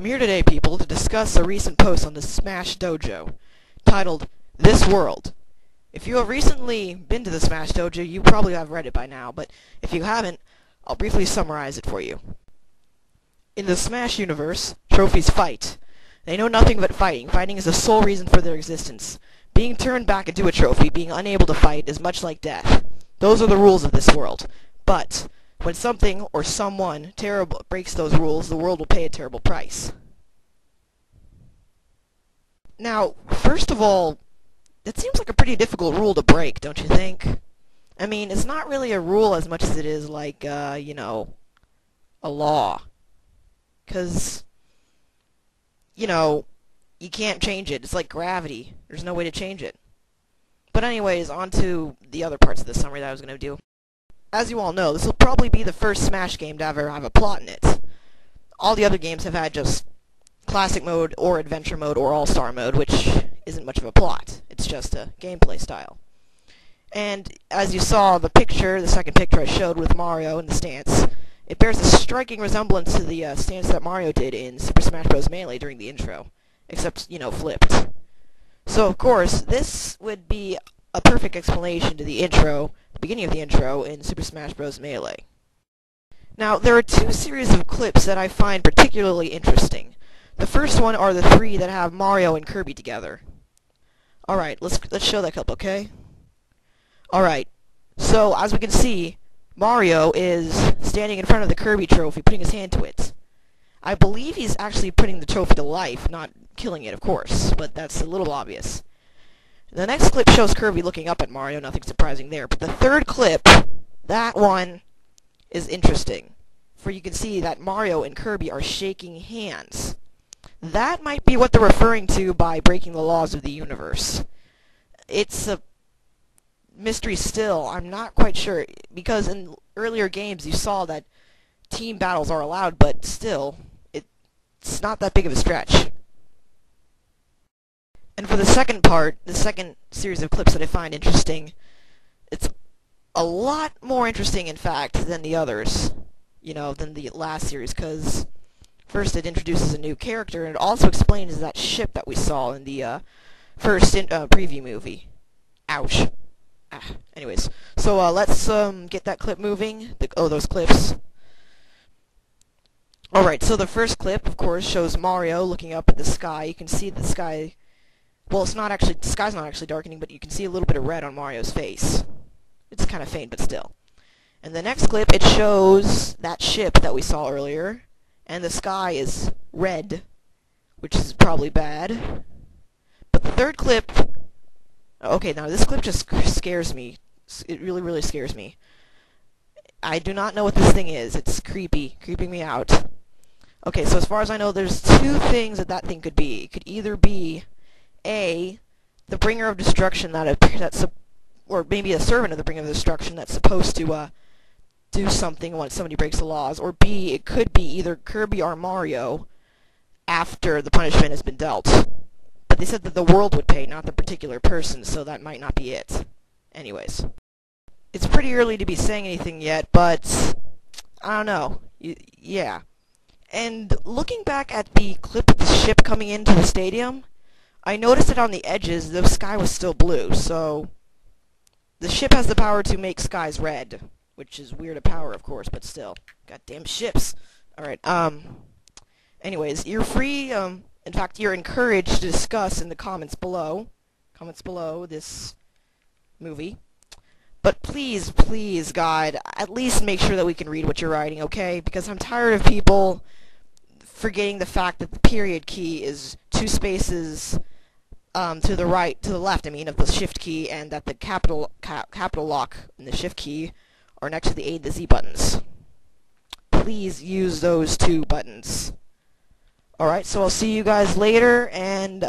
I'm here today, people, to discuss a recent post on the Smash Dojo, titled, This World. If you have recently been to the Smash Dojo, you probably have read it by now, but if you haven't, I'll briefly summarize it for you. In the Smash universe, trophies fight. They know nothing but fighting. Fighting is the sole reason for their existence. Being turned back into a trophy, being unable to fight, is much like death. Those are the rules of this world. But when something or someone terrible breaks those rules, the world will pay a terrible price. Now, first of all, it seems like a pretty difficult rule to break, don't you think? I mean, it's not really a rule as much as it is like, a law. 'Cause, you can't change it. It's like gravity. There's no way to change it. But anyways, on to the other parts of the summary that I was going to do. As you all know, this will probably be the first Smash game to ever have a plot in it. All the other games have had just classic mode, or adventure mode, or all-star mode, which isn't much of a plot. It's just a gameplay style. And as you saw, the second picture I showed with Mario in the stance, it bears a striking resemblance to the stance that Mario did in Super Smash Bros. Melee during the intro, except, flipped. So, of course, this would be a perfect explanation to the beginning of the intro in Super Smash Bros. Melee. Now, there are two series of clips that I find particularly interesting. The first one are the three that have Mario and Kirby together. Alright, let's show that clip, okay? Alright, so as we can see, Mario is standing in front of the Kirby trophy, putting his hand to it. I believe he's actually putting the trophy to life, not killing it, of course, but that's a little obvious. The next clip shows Kirby looking up at Mario, nothing surprising there. But the third clip, that one is interesting, for you can see that Mario and Kirby are shaking hands. That might be what they're referring to by breaking the laws of the universe. It's a mystery still. I'm not quite sure, because in earlier games you saw that team battles are allowed, but still, it's not that big of a stretch. And for the second part, the second series of clips that I find interesting, it's a lot more interesting, in fact, than the others, than the last series, because first it introduces a new character, and it also explains that ship that we saw in the first preview movie. Ouch. Anyways, so let's get that clip moving. Those clips. Alright, so the first clip, of course, shows Mario looking up at the sky. You can see the sky. Well, the sky's not actually darkening, but you can see a little bit of red on Mario's face. It's kind of faint, but still. And the next clip, it shows that ship that we saw earlier, and the sky is red, which is probably bad. But the third clip... Okay, now this clip just scares me. It really, really scares me. I do not know what this thing is. It's creeping me out. Okay, so as far as I know, there's two things that thing could be. It could either be the bringer of destruction or maybe a servant of the bringer of destruction that's supposed to do something when somebody breaks the laws, or B, it could be either Kirby or Mario after the punishment has been dealt. But they said that the world would pay, not the particular person, so that might not be it. Anyways, it's pretty early to be saying anything yet, but I don't know. Yeah. And looking back at the clip of the ship coming into the stadium, I noticed that on the edges, the sky was still blue, so the ship has the power to make skies red, which is weird a power, of course, but still. Goddamn ships. Alright, anyways, you're free, in fact, you're encouraged to discuss in the comments below this movie. But please, please, God, at least make sure that we can read what you're writing, okay? Because I'm tired of people forgetting the fact that the period key is 2 spaces to the left, of the shift key, and that the capital lock and the shift key are next to the A and the Z buttons. Please use those 2 buttons. Alright, so I'll see you guys later, and